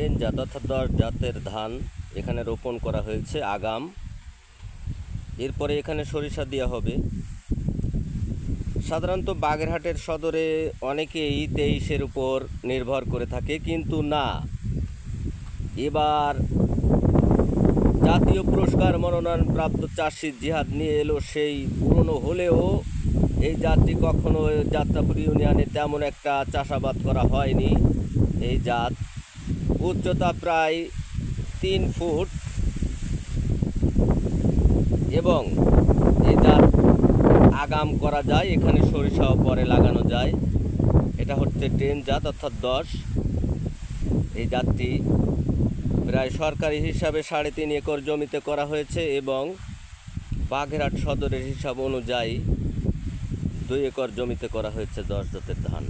Ten জাত অর্থাৎ 10 জাতের ধান এখানে রোপণ করা হয়েছে আগাম। এরপরে এখানে সরিষা দেওয়া হবে। সাধারণত বাগেরহাটের সদরে অনেকেই 23-এর উপর নির্ভর করে থাকে, কিন্তু না, এবার জাতীয় পুরস্কার মনোনয়নপ্রাপ্ত চাষি জিহাদ নিয়ে এলো সেই পুরনো হলেও এই জাতটি কখনো যাত্রাপুর ইউনিয়নে তেমন একটা চাষাবাদ করা হয়নি। এই জাত উচ্চতা প্রায় 3 ফুট এবং এই জাত আগাম করা যায়, এখানে সরিষাও পরে লাগানো যায়। এটা হচ্ছে 10 জাত অর্থাৎ 10। এই জাতটি প্রায় সরকারি হিসাবে 3.5 একর জমিতে করা হয়েছে এবং বাগেরহাট সদরের হিসাব অনুযায়ী 2 একর জমিতে করা হয়েছে 10 জাতের ধান।